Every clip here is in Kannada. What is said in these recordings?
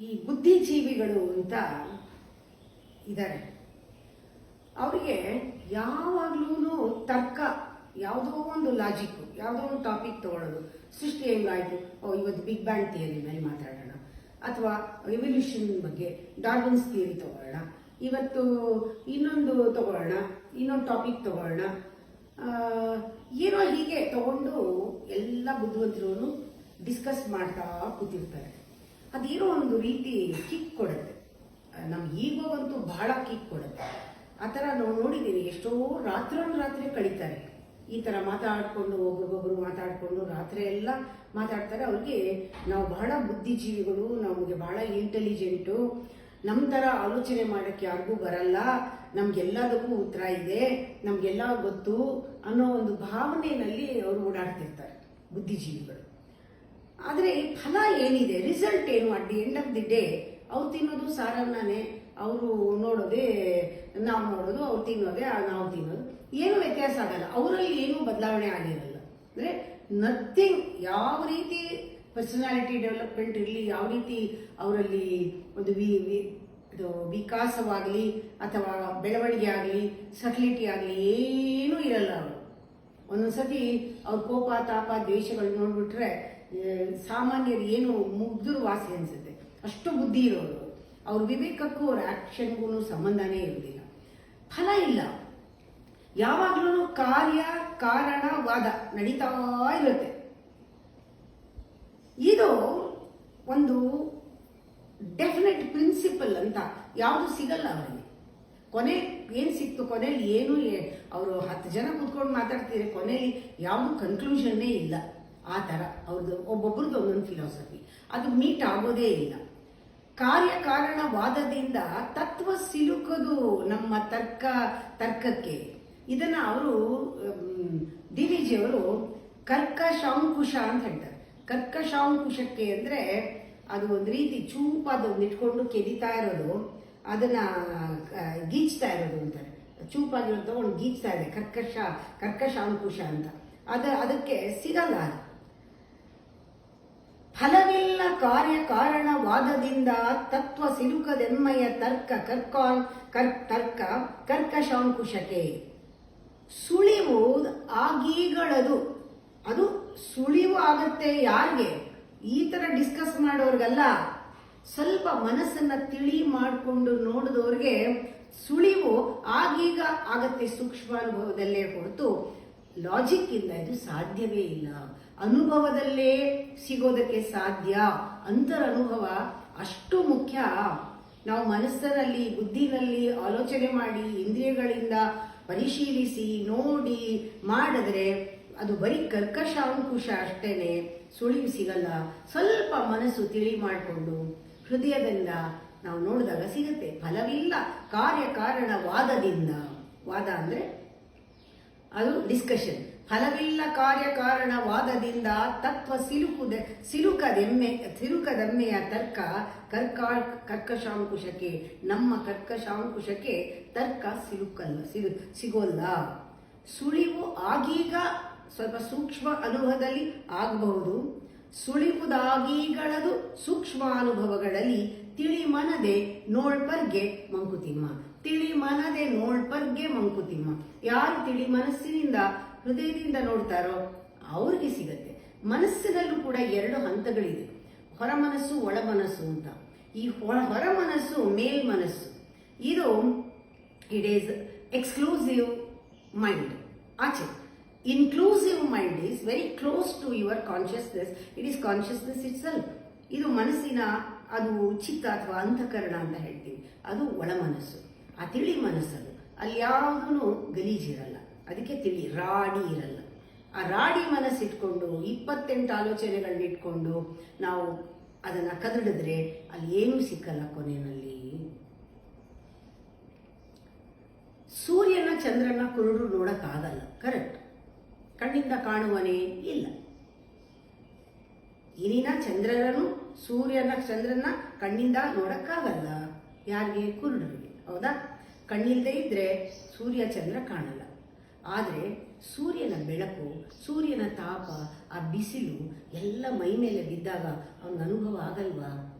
ಈ ಬುದ್ಧಿಜೀವಿಗಳು ಅಂತ ಇದ್ದಾರೆ. ಅವರಿಗೆ ಯಾವಾಗ್ಲೂ ತರ್ಕ, ಯಾವುದೋ ಒಂದು ಲಾಜಿಕ್ಕು, ಯಾವುದೋ ಒಂದು ಟಾಪಿಕ್ ತಗೊಳ್ಳೋದು. ಸೃಷ್ಟಿ ಹೆಂಗಾಯ್ತು, ಇವತ್ತು ಬಿಗ್ ಬ್ಯಾಂಗ್ ಥಿಯರಿ ಮೇಲೆ ಮಾತಾಡೋಣ, ಅಥವಾ ಎವಲ್ಯೂಷನ್ ಬಗ್ಗೆ ಡಾರ್ವಿನ್ಸ್ ಥಿಯರಿ ತಗೊಳ್ಳೋಣ, ಇವತ್ತು ಇನ್ನೊಂದು ತಗೊಳ್ಳೋಣ, ಇನ್ನೊಂದು ಟಾಪಿಕ್ ತಗೊಳ್ಳೋಣ, ಏನೋ ಹೀಗೆ ತಗೊಂಡು ಎಲ್ಲ ಬುದ್ಧಿವಂತರು ಡಿಸ್ಕಸ್ ಮಾಡ್ತಾ ಕೂತಿರ್ತಾರೆ. ಅದೇನೋ ಒಂದು ರೀತಿ ಕಿಕ್ ಕೊಡುತ್ತೆ, ನಮ್ಗೆ ಈಗೋಗಂತೂ ಬಹಳ ಕಿಕ್ ಕೊಡುತ್ತೆ. ಆ ಥರ ನಾವು ನೋಡಿದ್ದೀವಿ, ಎಷ್ಟೋ ರಾತ್ರಿ ಕಳೀತಾರೆ ಈ ಥರ ಮಾತಾಡಿಕೊಂಡು, ಒಬ್ರಿಗೊಬ್ರು ಮಾತಾಡಿಕೊಂಡು ರಾತ್ರಿ ಎಲ್ಲ ಮಾತಾಡ್ತಾರೆ. ಅವ್ರಿಗೆ ನಾವು ಬಹಳ ಬುದ್ಧಿಜೀವಿಗಳು, ನಮಗೆ ಬಹಳ ಇಂಟೆಲಿಜೆಂಟು, ನಮ್ಮ ಥರ ಆಲೋಚನೆ ಮಾಡೋಕ್ಕೆ ಯಾರಿಗೂ ಬರಲ್ಲ, ನಮ್ಗೆಲ್ಲದಕ್ಕೂ ಉತ್ತರ ಇದೆ, ನಮಗೆಲ್ಲ ಗೊತ್ತು ಅನ್ನೋ ಒಂದು ಭಾವನೆಯಲ್ಲಿ ಅವರು ಓಡಾಡ್ತಿರ್ತಾರೆ ಬುದ್ಧಿಜೀವಿಗಳು. ಆದರೆ ಫಲ ಏನಿದೆ, ರಿಸಲ್ಟ್ ಏನು? At the end of the day ಅವ್ರು ತಿನ್ನೋದು ಸಾರನ್ನೇ, ಅವರು ನೋಡೋದೇ ನಾವು ನೋಡೋದು, ಅವ್ರು ತಿನ್ನೋದೇ ನಾವು ತಿನ್ನೋದು, ಏನು ವ್ಯತ್ಯಾಸ ಆಗಲ್ಲ. ಅವರಲ್ಲಿ ಏನೂ ಬದಲಾವಣೆ ಆಗಿರಲ್ಲ. ಅಂದರೆ ನಥಿಂಗ್. ಯಾವ ರೀತಿ ಪರ್ಸನಾಲಿಟಿ ಡೆವಲಪ್ಮೆಂಟ್ ಇರಲಿ, ಯಾವ ರೀತಿ ಅವರಲ್ಲಿ ಒಂದು ವಿಕಾಸವಾಗಲಿ ಅಥವಾ ಬೆಳವಣಿಗೆ ಆಗಲಿ, ಸಕ್ಲಿಟಿ ಆಗಲಿ, ಏನೂ ಇರಲ್ಲ. ಅವರು ಒಂದೊಂದ್ಸತಿ ಅವ್ರ ಕೋಪ, ತಾಪ, ದ್ವೇಷಗಳು ನೋಡ್ಬಿಟ್ರೆ ಸಾಮಾನ್ಯರು ಏನು ಮುಗ್ಧರು ವಾಸಿ ಅನ್ಸುತ್ತೆ, ಅಷ್ಟು ಬುದ್ಧಿ ಇರೋರು. ಅವ್ರ ವಿವೇಕಕ್ಕೂ ಅವ್ರ ಆಕ್ಷನ್ಗೂ ಸಂಬಂಧನೇ ಇರೋದಿಲ್ಲ. ಫಲ ಇಲ್ಲ. ಯಾವಾಗ್ಲೂ ಕಾರ್ಯ ಕಾರಣ ವಾದ ನಡೀತಾ ಇರುತ್ತೆ. ಇದು ಒಂದು ಡೆಫಿನೆಟ್ ಪ್ರಿನ್ಸಿಪಲ್ ಅಂತ ಯಾವುದು ಸಿಗಲ್ಲ ಅವರಿಗೆ. ಕೊನೆ ಏನು ಸಿಕ್ತು, ಕೊನೆಯಲ್ಲಿ ಏನು, ಅವರು 10 ಜನ ಕೂತ್ಕೊಂಡು ಮಾತಾಡ್ತಿದ್ರೆ ಕೊನೆಯಲ್ಲಿ ಯಾವುದು ಕನ್ಕ್ಲೂಷನ್ನೇ ಇಲ್ಲ. ಆ ಥರ ಅವ್ರದ್ದು ಒಬ್ಬೊಬ್ರದ್ದು ಒಂದೊಂದು ಫಿಲಾಸಫಿ, ಅದು ಮೀಟ್ ಆಗೋದೇ ಇಲ್ಲ. ಕಾರ್ಯಕಾರಣವಾದದಿಂದ ತತ್ವ ಸಿಲುಕದು ನಮ್ಮ ತರ್ಕಕ್ಕೆ. ಇದನ್ನ ಅವರು DVG ಅವರು ಕರ್ಕಶಾಂಕುಶ ಅಂತ ಹೇಳ್ತಾರೆ. ಕರ್ಕಶಾಂಕುಶಕ್ಕೆ ಅಂದ್ರೆ ಅದು ಒಂದು ರೀತಿ ಚೂಪಾದೊಂದು ಇಟ್ಕೊಂಡು ಕೆದಿತಾ ಇರೋದು, ಅದನ್ನ ಗೀಚ್ತಾ ಇರೋದು ಅಂತಾರೆ. ಚೂಪಾಗಿರೋದು ತಗೊಂಡು ಗೀಚ್ತಾ ಇದೆ, ಕರ್ಕಶಾಂಕುಶ ಅಂತ. ಅದಕ್ಕೆ ಸಿಗಲ್ಲ. ಫಲವಿಲ್ಲ ಕಾರ್ಯಕಾರಣವಾದದಿಂದ ತತ್ವ ಸಿಲುಕದೆನ್ಮಯ ಕರ್ಕಶಾಂಕುಶಕ್ಕೆ. ಸುಳಿವು ಆಗೀಗಳದು. ಅದು ಸುಳಿವು ಆಗತ್ತೆ ಯಾರಿಗೆ? ಈ ತರ ಡಿಸ್ಕಸ್ ಮಾಡೋರ್ಗಲ್ಲ. ಸ್ವಲ್ಪ ಮನಸ್ಸನ್ನ ತಿಳಿ ಮಾಡಿಕೊಂಡು ನೋಡಿದವ್ರಿಗೆ ಸುಳಿವು ಆಗೀಗ ಆಗತ್ತೆ, ಸೂಕ್ಷ್ಮಾನುಭವದಲ್ಲೇ ಹೊರತು ಲಾಜಿಕ್ ಇಂದ ಇದು ಸಾಧ್ಯವೇ ಇಲ್ಲ. ಅನುಭವದಲ್ಲೇ ಸಿಗೋದಕ್ಕೆ ಸಾಧ್ಯ. ಅಂತರನುಭವ ಅಷ್ಟು ಮುಖ್ಯ. ನಾವು ಮನಸ್ಸಿನಲ್ಲಿ, ಬುದ್ಧಿನಲ್ಲಿ ಆಲೋಚನೆ ಮಾಡಿ, ಇಂದ್ರಿಯಗಳಿಂದ ಪರಿಶೀಲಿಸಿ ನೋಡಿ ಮಾಡಿದ್ರೆ ಅದು ಬರೀ ಕರ್ಕಶಾಂಕುಶ ಅಷ್ಟೇನೆ, ಸುಳಿವು ಸಿಗಲ್ಲ. ಸ್ವಲ್ಪ ಮನಸ್ಸು ತಿಳಿ ಮಾಡಿಕೊಂಡು ಹೃದಯದಿಂದ ನಾವು ನೋಡಿದಾಗ ಸಿಗುತ್ತೆ. ಫಲವಿಲ್ಲ ಕಾರ್ಯಕಾರಣವಾದದಿಂದ. ವಾದ ಅಂದ್ರೆ ಅದು ಡಿಸ್ಕಷನ್. ಫಲವಿಲ್ಲ ಕಾರ್ಯಕಾರಣವಾದದಿಂದ ತತ್ವ ಸಿಲುಕದೆಮ್ಮೆಯ ಕರ್ಕಶಾಂಕುಶಕ್ಕೆ, ನಮ್ಮ ಕರ್ಕಶಾಂಕುಶಕ್ಕೆ ತರ್ಕ ಸಿಗೋಲ್ಲ. ಸುಳಿವು ಆಗೀಗ ಸ್ವಲ್ಪ ಸೂಕ್ಷ್ಮ ಅನುಭವದಲ್ಲಿ ಆಗಬಹುದು. ಸುಳಿವುದಾಗೀಗಳದು ಸೂಕ್ಷ್ಮ ಅನುಭವಗಳಲ್ಲಿ ತಿಳಿಮನದೆ ನೋಳ್ಪರ್ಗೆ ಮಂಕುತಿಮ್ಮ. ತಿಳಿಮನದೆ ನೋಳ್ಪರ್ಗೆ ಮಂಕುತಿಮ್ಮ. ಯಾರು ತಿಳಿ ಮನಸ್ಸಿನಿಂದ, ಹೃದಯದಿಂದ ನೋಡ್ತಾರೋ ಅವ್ರಿಗೆ ಸಿಗತ್ತೆ. ಮನಸ್ಸಿನಲ್ಲೂ ಕೂಡ 2 ಹಂತಗಳಿದೆ, ಹೊರ ಮನಸ್ಸು, ಒಳ ಮನಸ್ಸು ಅಂತ. ಈ ಹೊರ ಮನಸ್ಸು ಮೇಲ್ ಮನಸ್ಸು. ಇದು ಇಟ್ ಈಸ್ ಎಕ್ಸ್ಕ್ಲೂಸಿವ್ ಮೈಂಡ್. ಆಚೆ inclusive mind is very close to your consciousness. It is consciousness itself. ಇದು ಮನಸ್ಸಿನ, ಅದು ಚಿತ್ತ ಅಥವಾ ಅಂತಃಕರಣ ಅಂತ ಹೇಳ್ತೀವಿ. ಅದು ಒಳ ಮನಸ್ಸು. ಆ ತಿಳಿ ಮನಸ್ಸದು, ಅಲ್ಲಿ ಯಾವುದೂ ಗಲೀಜಿರಲ್ಲ, ಅದಕ್ಕೆ ತಿಳಿ, ರಾಡಿ ಇರಲ್ಲ. ಆ ರಾಡಿ ಮನಸ್ಸಿಟ್ಕೊಂಡು 28 ಆಲೋಚನೆಗಳನ್ನ ಇಟ್ಕೊಂಡು ನಾವು ಅದನ್ನ ಕದಡಿದ್ರೆ ಅಲ್ಲಿ ಏನೂ ಸಿಕ್ಕಲ್ಲ ಕೊನೆಯಲ್ಲಿ. ಸೂರ್ಯನ ಚಂದ್ರನ ಕುರುಡು ನೋಡಕ್ಕಾಗಲ್ಲ, ಕರೆಕ್ಟ್. ಕಣ್ಣಿಂದ ಕಾಣುವನೇ ಇಲ್ಲ. ಇನಿನ ಚಂದ್ರನ ಕಣ್ಣಿಂದ ನೋಡಕ್ಕಾಗಲ್ಲ. ಯಾರಿಗೆ? ಕುರುಡರಿಗೆ. ಹೌದಾ? ಕಣ್ಣಿಲ್ದೇ ಇದ್ರೆ ಸೂರ್ಯ ಚಂದ್ರ ಕಾಣಲ್ಲ. ಆದರೆ ಸೂರ್ಯನ ಬೆಳಕು, ಸೂರ್ಯನ ತಾಪ, ಆ ಬಿಸಿಲು ಎಲ್ಲ ಮೈ ಮೇಲೆ ಬಿದ್ದಾಗ ಅವನ ಅನುಭವ ಆಗಲ್ವಾ?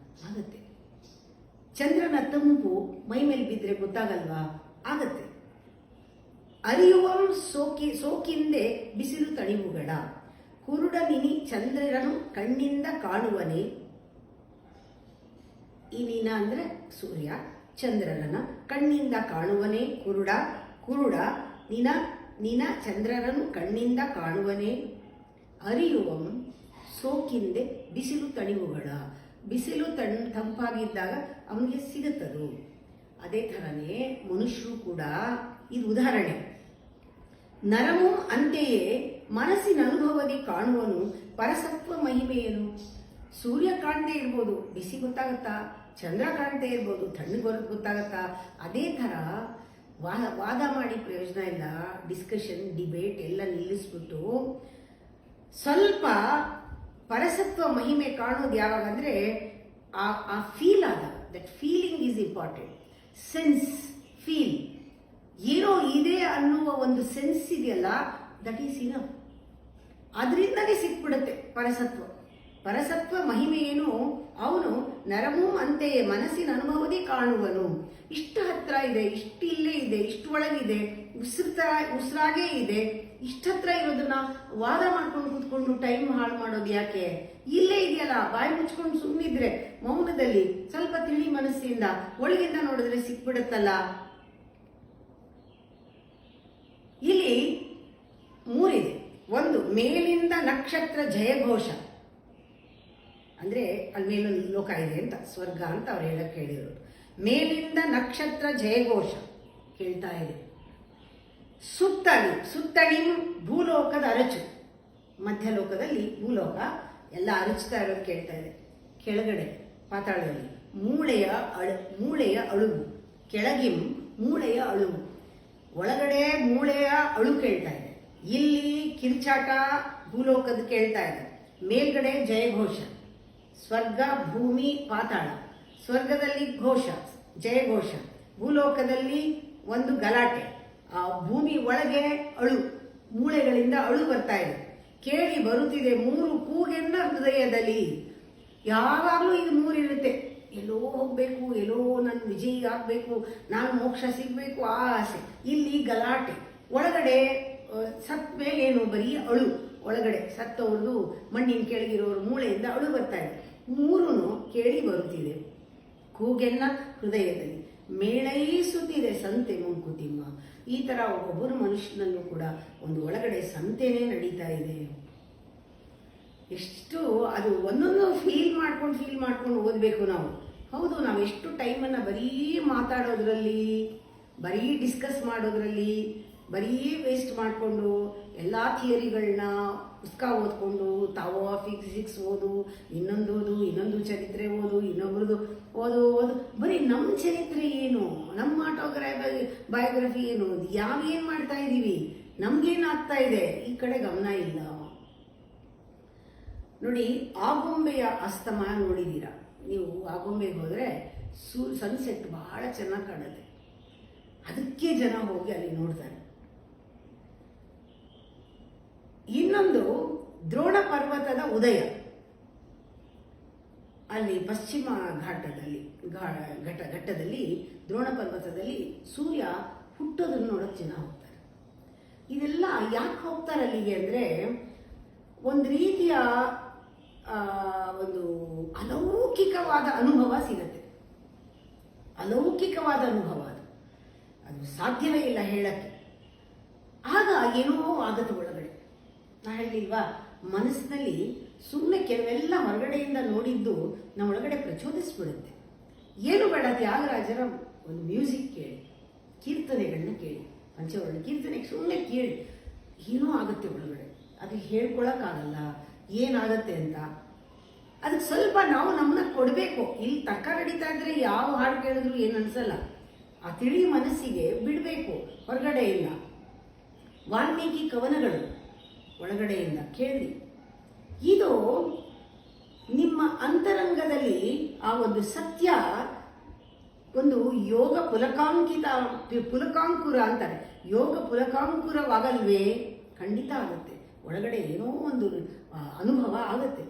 ಆಗತ್ತೆ. ಚಂದ್ರನ ತಂಪು ಮೈ ಮೇಲೆ ಬಿದ್ದರೆ ಗೊತ್ತಾಗಲ್ವಾ? ಆಗತ್ತೆ. ಅರಿಯುವ ಸೋಕಿಂದೆ ಬಿಸಿಲು ತಣಿವುಗಳ ಕುರುಡ ನಿನಿ ಚಂದ್ರನು ಕಣ್ಣಿಂದ ಕಾಣುವನೆ. ಈ ನೀನ ಅಂದ್ರೆ ಸೂರ್ಯ, ಚಂದ್ರನ ಕಣ್ಣಿಂದ ಕಾಣುವನೆ ಕುರುಡ ನಿನ ಚಂದ್ರನನ್ನು ಕಣ್ಣಿಂದ ಕಾಣುವನೆ. ಅರಿಯುವಂ ಸೋಕಿಂದೆ ಬಿಸಿಲು ತಣಿವುಗಳ, ಬಿಸಿಲು ತಂಪಾಗಿದ್ದಾಗ ಅವನಿಗೆ ಸಿಗುತ್ತದು. ಅದೇ ಥರನೇ ಮನುಷ್ಯರು ಕೂಡ, ಇದು ಉದಾಹರಣೆ. ನರಮೂ ಅಂತೆಯೇ ಮನಸ್ಸಿನ ಅನುಭವದಿ ಕಾಣುವನು ಪರಸತ್ವ ಮಹಿಮೆಯನು. ಸೂರ್ಯ ಕಾಣದೇ ಇರ್ಬೋದು, ಬಿಸಿ ಗೊತ್ತಾಗತ್ತಾ? ಚಂದ್ರ ಕಾಣದೇ ಇರ್ಬೋದು, ತಣ್ಣಗೆ ಗೊತ್ತಾಗತ್ತಾ? ಅದೇ ಥರ ವಾದ ಮಾಡಿ ಪ್ರಯೋಜನ ಇಲ್ಲ. ಡಿಸ್ಕಷನ್, ಡಿಬೇಟ್ ಎಲ್ಲ ನಿಲ್ಲಿಸ್ಬಿಟ್ಟು ಸ್ವಲ್ಪ ಪರಸತ್ವ ಮಹಿಮೆ ಕಾಣೋದು ಯಾವಾಗ ಅಂದರೆ ಆ ಫೀಲ್ ಆದ, that feeling is important. Sense, feel ಏನೋ ಇದೆ ಅನ್ನುವ ಒಂದು ಸೆನ್ಸ್ ಇದೆಯಲ್ಲ, ದಟ್ ಈಸ್ ಇನಫ್. ಅದರಿಂದಲೇ ಸಿಕ್ಬಿಡುತ್ತೆ ಪರಸತ್ವ ಮಹಿಮೆ ಏನು? ಅವನು ನರಮೂ ಅಂತೆಯೇ ಮನಸ್ಸಿನ ಅನುಭವದೇ ಕಾಣುವನು. ಇಷ್ಟು ಹತ್ರ ಇದೆ, ಇಷ್ಟು ಇಲ್ಲೇ ಇದೆ, ಇಷ್ಟು ಒಳಗಿದೆ, ಉಸಿರಾಗೇ ಇದೆ. ಇಷ್ಟ ಹತ್ರ ಇರೋದನ್ನ ವಾದ ಮಾಡ್ಕೊಂಡು ಕೂತ್ಕೊಂಡು ಟೈಮ್ ಹಾಳು ಮಾಡೋದು ಯಾಕೆ? ಇಲ್ಲೇ ಇದೆಯಲ್ಲ, ಬಾಯಿ ಮುಚ್ಕೊಂಡು ಸುಮ್ಮನಿದ್ರೆ ಮೌನದಲ್ಲಿ ಸ್ವಲ್ಪ ತಿಳಿ ಮನಸ್ಸಿಂದ ಒಳಗಿಂದ ನೋಡಿದ್ರೆ ಸಿಕ್ಬಿಡುತ್ತಲ್ಲ. ಇಲ್ಲಿ ಮೂರಿದೆ. ಒಂದು, ಮೇಲಿಂದ ನಕ್ಷತ್ರ ಜಯಘೋಷ, ಅಂದ್ರೆ ಅಲ್ಲಿ ಮೇಲೊಂದು ಲೋಕ ಇದೆ ಅಂತ, ಸ್ವರ್ಗ ಅಂತ ಅವ್ರು ಹೇಳಕ್ ಹೇಳಿರೋರು. ಮೇಲಿಂದ ನಕ್ಷತ್ರ ಜಯಘೋಷ ಕೇಳ್ತಾ ಇದೆ. ಸುತ್ತಡಿ ಭೂಲೋಕದ ಅರಚು, ಮಧ್ಯಲೋಕದಲ್ಲಿ ಭೂಲೋಕ ಎಲ್ಲ ಅರಚ್ತಾ ಇರೋದು ಕೇಳ್ತಾ ಇದೆ. ಕೆಳಗಡೆ ಪಾತಾಳದಲ್ಲಿ ಮೂಳೆಯ ಅಳುವು, ಕೆಳಗಿಂ ಮೂಳೆಯ ಅಳುವು, ಒಳಗಡೆ ಮೂಳೆಯ ಅಳು ಕೇಳ್ತಾ ಇದೆ. ಇಲ್ಲಿ ಕಿರ್ಚಾಟ ಭೂಲೋಕದ ಕೇಳ್ತಾ ಇದೆ. ಮೇಲ್ಗಡೆ ಜಯಘೋಷ, ಸ್ವರ್ಗ ಭೂಮಿ ಪಾತಾಳ. ಸ್ವರ್ಗದಲ್ಲಿ ಘೋಷ, ಜಯಘೋಷ. ಭೂಲೋಕದಲ್ಲಿ ಒಂದು ಗಲಾಟೆ. ಆ ಭೂಮಿ ಒಳಗೆ ಅಳು, ಮೂಳೆಗಳಿಂದ ಅಳು ಬರ್ತಾ ಇದೆ. ಕೇಳಿ ಬರುತ್ತಿದೆ ಮೂರು ಕೂಗೆನ್ನ ಹೃದಯದಲ್ಲಿ. ಯಾವಾಗಲೂ ಇದು ಮೂರಿರುತ್ತೆ. ಎಲ್ಲೋ ಹೋಗ್ಬೇಕು, ಎಲ್ಲೋ ನನ್ನ ವಿಜಯಿ ಆಗ್ಬೇಕು, ನಾನು ಮೋಕ್ಷ ಸಿಗ್ಬೇಕು, ಆ ಆಸೆ. ಇಲ್ಲಿ ಗಲಾಟೆ. ಒಳಗಡೆ ಸತ್ ಮೇಲೆ ಏನು ಬರೀ ಅಳು. ಒಳಗಡೆ ಸತ್ತವ್ರದ್ದು ಮಣ್ಣಿನ ಕೆಳಗಿರೋರು ಮೂಳೆಯಿಂದ ಅಳು ಬರ್ತಾ ಇದೆ. ಮೂರೂ ಕೇಳಿ ಬರುತ್ತಿದೆ. ಕೂಗೆನ್ನ ಹೃದಯದಲ್ಲಿ ಮೇಳೈಸುತ್ತಿದೆ ಸಂತೆ ಮಂಕುತಿಮ್ಮ. ಈ ತರ ಒಬ್ಬೊಬ್ಬರು ಮನುಷ್ಯನಲ್ಲೂ ಕೂಡ ಒಂದು ಒಳಗಡೆ ಸಂತೆನೇ ನಡೀತಾ ಇದೆ. ಎಷ್ಟು ಅದು ಒಂದೊಂದು ಫೀಲ್ ಮಾಡ್ಕೊಂಡು ಓದಬೇಕು ನಾವು. ಹೌದು, ನಾವು ಎಷ್ಟು ಟೈಮನ್ನು ಬರೀ ಮಾತಾಡೋದ್ರಲ್ಲಿ, ಬರೀ ಡಿಸ್ಕಸ್ ಮಾಡೋದ್ರಲ್ಲಿ ಬರೀ ವೇಸ್ಟ್ ಮಾಡಿಕೊಂಡು ಎಲ್ಲ ಥಿಯರಿಗಳನ್ನ ಪುಸ್ತಕ ಓದ್ಕೊಂಡು ತಾವು ಫಿಸಿಕ್ಸ್ ಓದು, ಇನ್ನೊಂದು ಚರಿತ್ರೆ ಓದು, ಇನ್ನೊಬ್ರದ್ದು ಓದು ಬರೀ ನಮ್ಮ ಚರಿತ್ರೆ ಏನು, ನಮ್ಮ ಬಯೋಗ್ರಫಿ ಏನು, ಯಾವೇನು ಮಾಡ್ತಾ ಇದ್ದೀವಿ, ನಮ್ಗೇನಾಗ್ತಾ ಇದೆ, ಈ ಕಡೆ ಗಮನ ಇಲ್ಲ. ನೋಡಿ, ಆಗುಂಬೆಯ ಅಸ್ತಮಾನ ನೋಡಿದ್ದೀರಾ ನೀವು? ಆಗುಂಬೆಗೆ ಹೋದರೆ ಸನ್ಸೆಟ್ ಬಹಳ ಚೆನ್ನಾಗಿ ಕಾಣುತ್ತೆ. ಅದಕ್ಕೆ ಜನ ಹೋಗಿ ಅಲ್ಲಿ ನೋಡ್ತಾರೆ. ಇನ್ನೊಂದು ದ್ರೋಣ ಪರ್ವತದ ಉದಯ. ಅಲ್ಲಿ ಪಶ್ಚಿಮ ಘಟ್ಟದಲ್ಲಿ ದ್ರೋಣ ಪರ್ವತದಲ್ಲಿ ಸೂರ್ಯ ಹುಟ್ಟೋದನ್ನು ನೋಡೋಕೆ ಜನ ಹೋಗ್ತಾರೆ. ಇದೆಲ್ಲ ಯಾಕೆ ಹೋಗ್ತಾರೆ ಅಲ್ಲಿಗೆ ಅಂದರೆ, ಒಂದು ರೀತಿಯ ಒಂದು ಅಲೌಕಿಕವಾದ ಅನುಭವ ಸಿಗತ್ತೆ. ಅಲೌಕಿಕವಾದ ಅನುಭವ ಅದು ಸಾಧ್ಯವೇ ಇಲ್ಲ ಹೇಳಕ್ಕೆ. ಆಗ ಏನೋ ಆಗತ್ತೆ ಒಳಗಡೆ. ನಾ ಹೇಳಿಲ್ವಾ, ಮನಸ್ಸಿನಲ್ಲಿ ಸುಮ್ಮನೆ ಕೆಲವೆಲ್ಲ ಹೊರಗಡೆಯಿಂದ ನೋಡಿದ್ದು ನಮ್ಮ ಒಳಗಡೆ ಪ್ರಚೋದಿಸ್ಬಿಡುತ್ತೆ. ಏನು ಬೇಡ, ತ್ಯಾಗರಾಜರ ಒಂದು ಮ್ಯೂಸಿಕ್ ಕೇಳಿ, ಕೀರ್ತನೆಗಳನ್ನ ಕೇಳಿ, ಪಂಚವರ್ಣ ಕೀರ್ತನೆಗೆ ಸುಮ್ಮನೆ ಕೇಳಿ, ಏನೋ ಆಗುತ್ತೆ ಒಳಗಡೆ. ಅದು ಹೇಳ್ಕೊಳಕ್ಕಾಗಲ್ಲ ಏನಾಗತ್ತೆ ಅಂತ. ಅದಕ್ಕೆ ಸ್ವಲ್ಪ ನಾವು ನಮ್ಮನ್ನ ಕೊಡಬೇಕು. ಇಲ್ಲಿ ತರ್ಕ ನಡೀತಾ ಇದ್ರೆ ಯಾವ ಹಾಡು ಕೇಳಿದ್ರು ಏನು ಅನ್ಸಲ್ಲ. ಆ ತಿಳಿ ಮನಸ್ಸಿಗೆ ಬಿಡಬೇಕು ಹೊರಗಡೆಯಿಂದ. ವಾಲ್ಮೀಕಿ ಕವನಗಳು ಒಳಗಡೆಯಿಂದ ಕೇಳಿ. ಇದು ನಿಮ್ಮ ಅಂತರಂಗದಲ್ಲಿ ಆ ಒಂದು ಸತ್ಯ, ಒಂದು ಯೋಗ ಪುಲಕಾಂಕುರ ಅಂತಾರೆ. ಯೋಗ ಪುಲಕಾಂಕುರವಾಗಲ್ವೇ? ಖಂಡಿತ ಆಗುತ್ತೆ. ಒಳಗಡೆ ಏನೋ ಒಂದು ಅನುಭವ ಆಗುತ್ತೆ.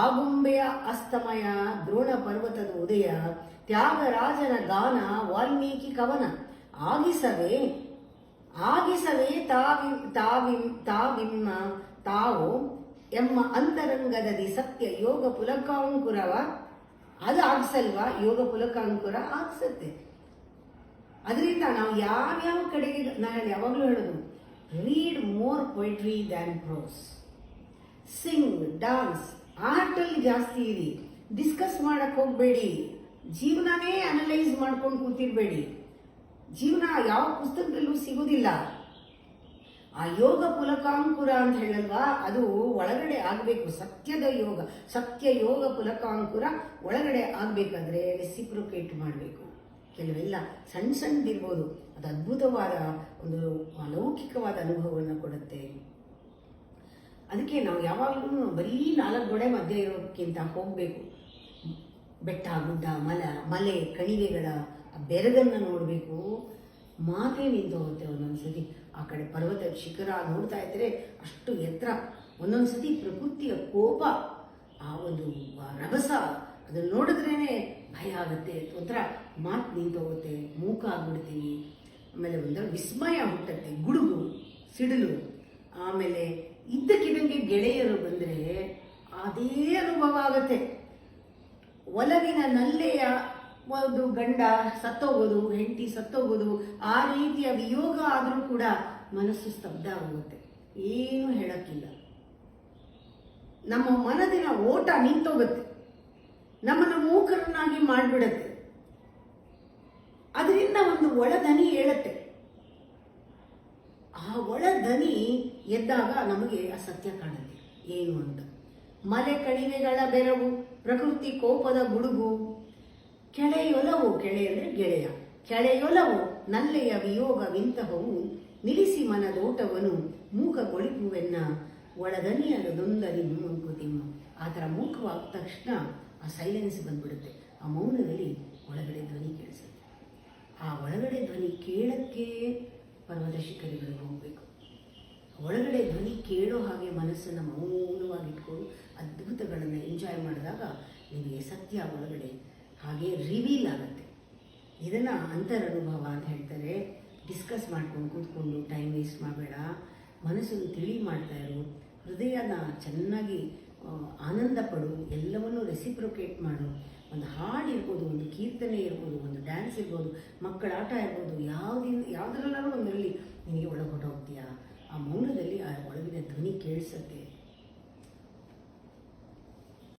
ಆಗುಂಬೆಯ ಅಸ್ತಮಯ, ದ್ರೋಣ ಪರ್ವತದ ಉದಯ, ತ್ಯಾಗರಾಜನ ಗಾನ, ವಾಲ್ಮೀಕಿ ಕವನ, ಆಗಿಸವೇ ತಾವಿಮ್ಮ ತಾವು ಎಮ್ಮ ಅಂತರಂಗದದಿ ಸತ್ಯ ಯೋಗ ಪುಲಕಾಂಕುರವ, ಅದು ಆಗ್ಸಲ್ವಾ? ಯೋಗ ಪುಲಕಾಂಕುರ ಆಗ್ಸತ್ತೆ. ಅದರಿಂದ ನಾವು ಯಾವ್ಯಾವ ಕಡೆಗೆ, ನಾನು ಯಾವಾಗಲೂ ಹೇಳೋದು, read more poetry than prose, sing, dance, ಆರ್ಟಲ್ಲಿ ಜಾಸ್ತಿ ಇರಿ, ಡಿಸ್ಕಸ್ ಮಾಡಕ್ ಹೋಗ್ಬೇಡಿ, ಜೀವನನೇ ಅನಲೈಸ್ ಮಾಡ್ಕೊಂಡು ಕೂತಿರ್ಬೇಡಿ. ಜೀವನ ಯಾವ ಪುಸ್ತಕದಲ್ಲೂ ಸಿಗುವುದಿಲ್ಲ. ಆ ಯೋಗ ಪುಲಕಾಂಕುರ ಅಂತ ಹೇಳಲ್ವಾ, ಅದು ಒಳಗಡೆ ಆಗಬೇಕು. ಸತ್ಯದ ಯೋಗ, ಸತ್ಯ ಯೋಗ ಪುಲಕಾಂಕುರ ಒಳಗಡೆ ಆಗಬೇಕಾದ್ರೆ ರೆಸಿಪ್ರೊಕೇಟ್ ಮಾಡಬೇಕು. ಕೆಲವೆಲ್ಲ ಸಣ್ಣ ಸಣ್ಣದಿರ್ಬೋದು, ಅದು ಅದ್ಭುತವಾದ ಒಂದು ಅಲೌಕಿಕವಾದ ಅನುಭವವನ್ನು ಕೊಡುತ್ತೆ. ಅದಕ್ಕೆ ನಾವು ಯಾವಾಗಲೂ ಬರೀ 4 ಗೋಡೆ ಮಧ್ಯೆ ಇರೋದಕ್ಕಿಂತ ಹೋಗಬೇಕು. ಬೆಟ್ಟ, ಗುಡ್ಡ, ಮಲೆ, ಕಣಿವೆಗಳ ಬೆರಗನ್ನು ನೋಡಬೇಕು. ಮಾತೇ ನಿಂತು ಹೋಗುತ್ತೆ ಒಂದೊಂದ್ಸತಿ. ಆ ಕಡೆ ಪರ್ವತ ಶಿಖರ ನೋಡ್ತಾ ಇದ್ರೆ ಅಷ್ಟು ಎತ್ತರ. ಒಂದೊಂದ್ಸತಿ ಪ್ರಕೃತಿಯ ಕೋಪ, ಆ ಒಂದು ರಭಸ, ಅದನ್ನು ನೋಡಿದ್ರೇನೆ ಭಯ ಆಗುತ್ತೆ. ಒಂಥರ ಮಾತು ನಿಂತು ಹೋಗುತ್ತೆ, ಮೂಕ ಆಗ್ಬಿಡ್ತೀವಿ. ಆಮೇಲೆ ಒಂಥರ ವಿಸ್ಮಯ ಹುಟ್ಟತ್ತೆ, ಗುಡುಗು, ಸಿಡಿಲು. ಆಮೇಲೆ ಇದ್ದಕ್ಕಿದ್ದಂಗೆ ಗೆಳೆಯರು ಬಂದರೆ ಅದೇ ಅನುಭವ ಆಗುತ್ತೆ. ಒಲವಿನ ನಲ್ಲೆಯ ಒಂದು ಗಂಡ ಸತ್ತೋಗೋದು, ಹೆಂಡತಿ ಸತ್ತೋಗೋದು, ಆ ರೀತಿಯ ವಿಯೋಗ ಆದರೂ ಕೂಡ ಮನಸ್ಸು ಸ್ತಬ್ಧ ಆಗುತ್ತೆ. ಏನು ಹೇಳಕ್ಕಿಲ್ಲ. ನಮ್ಮ ಮನದಿನ ಓಟ ನಿಂತೋಗುತ್ತೆ, ನಮ್ಮನ್ನು ಮೂಕರನ್ನಾಗಿ ಮಾಡಿಬಿಡುತ್ತೆ. ಅದರಿಂದ ಒಂದು ಒಳದನಿ ಹೇಳುತ್ತೆ. ಆ ಒಳದನಿ ಎದ್ದಾಗ ನಮಗೆ ಆ ಸತ್ಯ ಕಾಣುತ್ತೆ ಏನು ಅಂತ. ಮಲೆ ಕಣಿವೆಗಳ ಬೆರವು, ಪ್ರಕೃತಿ ಕೋಪದ ಗುಡುಗು, ಕೆಳೆಯೊಲವು, ಕೆಳೆ ಅಂದರೆ ಗೆಳೆಯ, ಕೆಳೆಯೊಲವು ನಲ್ಲೆಯ ವಿಯೋಗವಿಂತಹವು, ನಿಲ್ಲಿಸಿ ಮನದೋಟವನು ಮೂಕಗೊಳಿಪುವೆನ್ನ, ಒಳದನಿಯದೊಂದರಿ ಮಂಕುತಿಮ್ಮ. ಆ ಥರ ಮೂಕವಾದ ತಕ್ಷಣ ಆ ಸೈಲೆನ್ಸ್ ಬಂದ್ಬಿಡುತ್ತೆ. ಆ ಮೌನದಲ್ಲಿ ಒಳಗಡೆ ಧ್ವನಿ ಕೇಳಿಸುತ್ತೆ. ಆ ಒಳಗಡೆ ಧ್ವನಿ ಕೇಳಕ್ಕೆ ಪರ್ವತ ಶಿಖರಿಗಳು ಹೋಗಬೇಕು. ಒಳಗಡೆ ಧ್ವನಿ ಕೇಳೋ ಹಾಗೆ ಮನಸ್ಸನ್ನು ಮೌನವಾಗಿಟ್ಕೊಂಡು ಅದ್ಭುತಗಳನ್ನು ಎಂಜಾಯ್ ಮಾಡಿದಾಗ ನಿಮಗೆ ಸತ್ಯ ಒಳಗಡೆ ಹಾಗೆ ರಿವೀಲ್ ಆಗುತ್ತೆ. ಇದನ್ನು ಅಂತರನುಭವ ಅಂತ ಹೇಳ್ತಾರೆ. ಡಿಸ್ಕಸ್ ಮಾಡ್ಕೊಂಡು ಕೂತ್ಕೊಂಡು ಟೈಮ್ ವೇಸ್ಟ್ ಮಾಡಬೇಡ, ಮನಸ್ಸನ್ನು ತಿಳಿ ಮಾಡ್ತಾ ಇರು, ಹೃದಯನ ಚೆನ್ನಾಗಿ ಆನಂದ ಪಡು, ಎಲ್ಲವನ್ನೂ ರೆಸಿಪ್ರೊಕೇಟ್ ಮಾಡು. ಒಂದು ಹಾಡು ಇರ್ಬೋದು, ಒಂದು ಕೀರ್ತನೆ ಇರ್ಬೋದು, ಒಂದು ಡ್ಯಾನ್ಸ್ ಇರ್ಬೋದು, ಮಕ್ಕಳ ಆಟ ಇರ್ಬೋದು, ಯಾವುದರಲ್ಲಾದ್ರೂ ಒಂದರಲ್ಲಿ ನಿನಗೆ ಒಳಗೆ ಹೊರಟೋಗ್ತೀಯಾ. ಆ ಮೌನದಲ್ಲಿ ಆ ಒಳಗಿನ ಧ್ವನಿ ಕೇಳಿಸುತ್ತೆ.